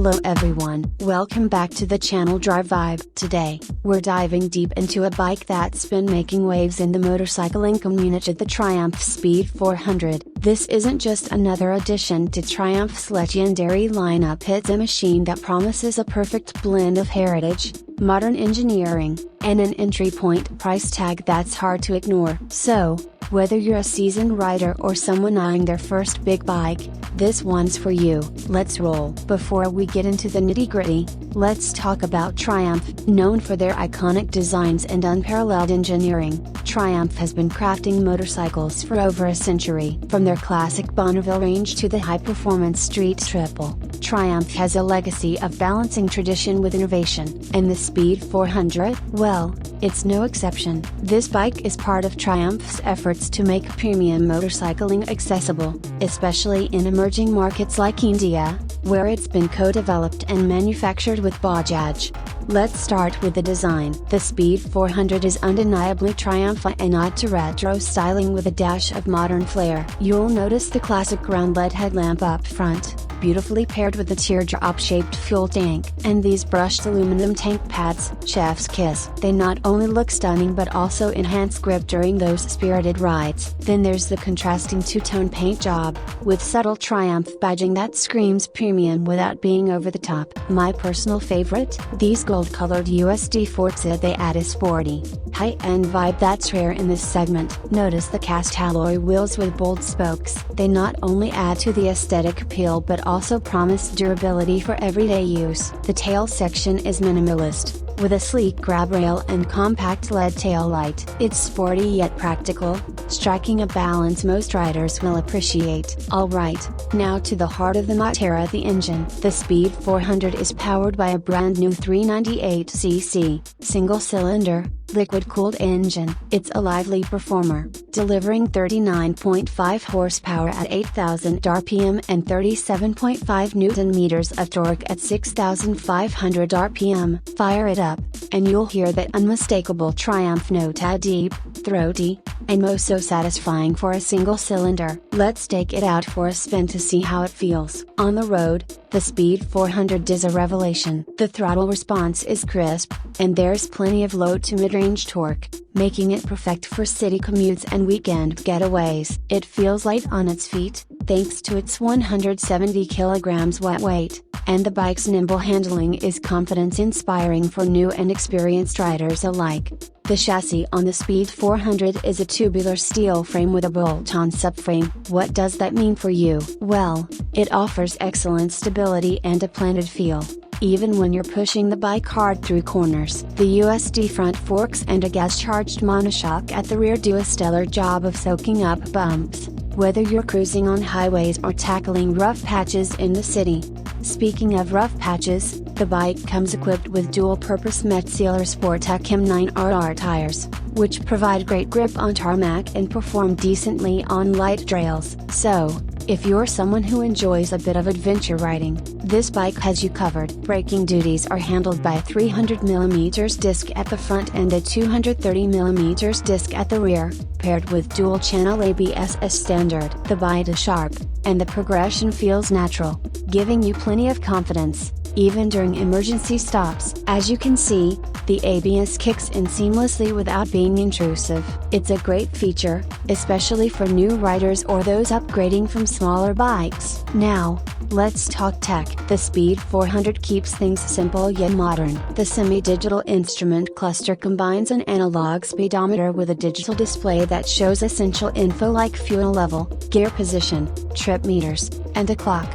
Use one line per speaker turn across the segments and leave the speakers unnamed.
Hello everyone, welcome back to the channel Drive Vibe. Today, we're diving deep into a bike that's been making waves in the motorcycling community, the Triumph Speed 400. This isn't just another addition to Triumph's legendary lineup, it's a machine that promises a perfect blend of heritage, modern engineering, and an entry point price tag that's hard to ignore. So, whether you're a seasoned rider or someone eyeing their first big bike, this one's for you. Let's roll. Before we get into the nitty-gritty, let's talk about Triumph. Known for their iconic designs and unparalleled engineering, Triumph has been crafting motorcycles for over a century. From their classic Bonneville range to the high-performance Street Triple, Triumph has a legacy of balancing tradition with innovation. And the Speed 400? Well, it's no exception. This bike is part of Triumph's efforts to make premium motorcycling accessible, especially in emerging markets like India, where it's been co-developed and manufactured with Bajaj. Let's start with the design. The Speed 400 is undeniably Triumph, a nod to retro styling with a dash of modern flair. You'll notice the classic round LED headlamp up front, beautifully paired with the teardrop-shaped fuel tank, and these brushed aluminum tank pads, chef's kiss. They not only look stunning but also enhance grip during those spirited rides. Then there's the contrasting two-tone paint job, with subtle Triumph badging that screams premium without being over the top. My personal favorite? These gold-colored USD Forza, they add a sporty, high-end vibe that's rare in this segment. Notice the cast alloy wheels with bold spokes. They not only add to the aesthetic appeal but also promise durability for everyday use. The tail section is minimalist, with a sleek grab rail and compact LED tail light. It's sporty yet practical, striking a balance most riders will appreciate. Alright, now to the heart of the matter, the engine. The Speed 400 is powered by a brand new 398cc, single-cylinder, liquid-cooled engine. It's a lively performer, delivering 39.5 horsepower at 8,000 RPM and 37.5 Nm of torque at 6,500 RPM. Fire it up, and you'll hear that unmistakable Triumph note, a deep, throaty, and most so satisfying for a single cylinder. Let's take it out for a spin to see how it feels. On the road, the Speed 400 is a revelation. The throttle response is crisp, and there's plenty of low to mid-range torque, making it perfect for city commutes and weekend getaways. It feels light on its feet, thanks to its 170 kg wet weight, and the bike's nimble handling is confidence-inspiring for new and experienced riders alike. The chassis on the Speed 400 is a tubular steel frame with a bolt-on subframe. What does that mean for you? Well, it offers excellent stability and a planted feel, even when you're pushing the bike hard through corners. The USD front forks and a gas-charged monoshock at the rear do a stellar job of soaking up bumps, whether you're cruising on highways or tackling rough patches in the city. Speaking of rough patches, the bike comes equipped with dual-purpose Metzeler Sportec M9RR tires, which provide great grip on tarmac and perform decently on light trails. So, if you're someone who enjoys a bit of adventure riding, this bike has you covered. Braking duties are handled by a 300mm disc at the front and a 230mm disc at the rear, paired with dual-channel ABS as standard. The bite is sharp, and the progression feels natural, giving you plenty of confidence, even during emergency stops. As you can see, the ABS kicks in seamlessly without being intrusive. It's a great feature, especially for new riders or those upgrading from smaller bikes. Now, let's talk tech. The Speed 400 keeps things simple yet modern. The semi-digital instrument cluster combines an analog speedometer with a digital display that shows essential info like fuel level, gear position, trip meters, and a clock.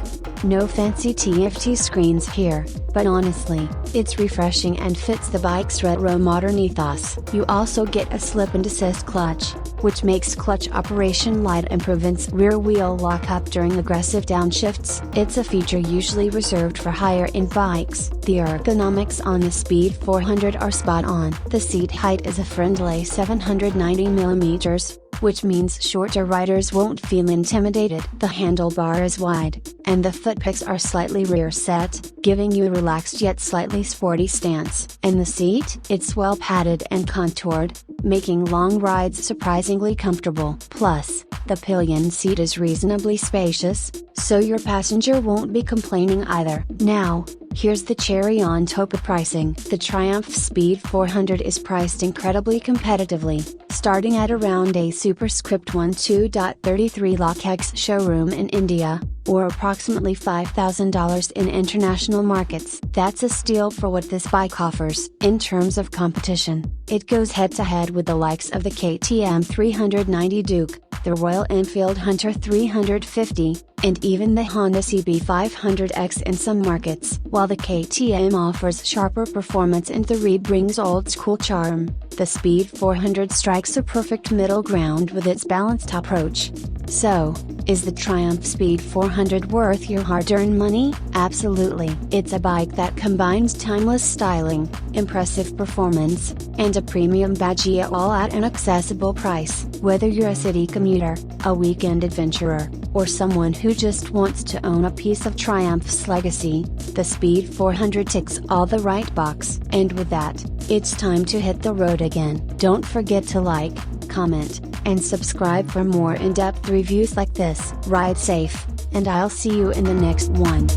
No fancy TFT screens here, but honestly, it's refreshing and fits the bike's retro modern ethos. You also get a slip and assist clutch, which makes clutch operation light and prevents rear wheel lockup during aggressive downshifts. It's a feature usually reserved for higher-end bikes. The ergonomics on the Speed 400 are spot on. The seat height is a friendly 790mm, which means shorter riders won't feel intimidated. The handlebar is wide, and the footpegs are slightly rear set, giving you a relaxed yet slightly sporty stance. And the seat? It's well padded and contoured, making long rides surprisingly comfortable. Plus, The pillion seat is reasonably spacious, so your passenger won't be complaining either. Now, here's the cherry on top of pricing. The Triumph Speed 400 is priced incredibly competitively, starting at around a superscript 12.33 lakh ex showroom in India, or approximately $5,000 in international markets. That's a steal for what this bike offers. In terms of competition, it goes head to head with the likes of the KTM 390 Duke, the Royal Enfield Hunter 350, and even the Honda CB 500X in some markets. While the KTM offers sharper performance and the Reed brings old school charm, the Speed 400 strikes a perfect middle ground with its balanced approach. So, is the Triumph Speed 400 worth your hard-earned money? Absolutely. It's a bike that combines timeless styling, impressive performance, and a premium badge all at an accessible price. Whether you're a city commuter, a weekend adventurer, or someone who just wants to own a piece of Triumph's legacy, the Speed 400 ticks all the right boxes. And with that, it's time to hit the road again. Don't forget to like, comment, and subscribe for more in-depth reviews like this. Ride safe, and I'll see you in the next one.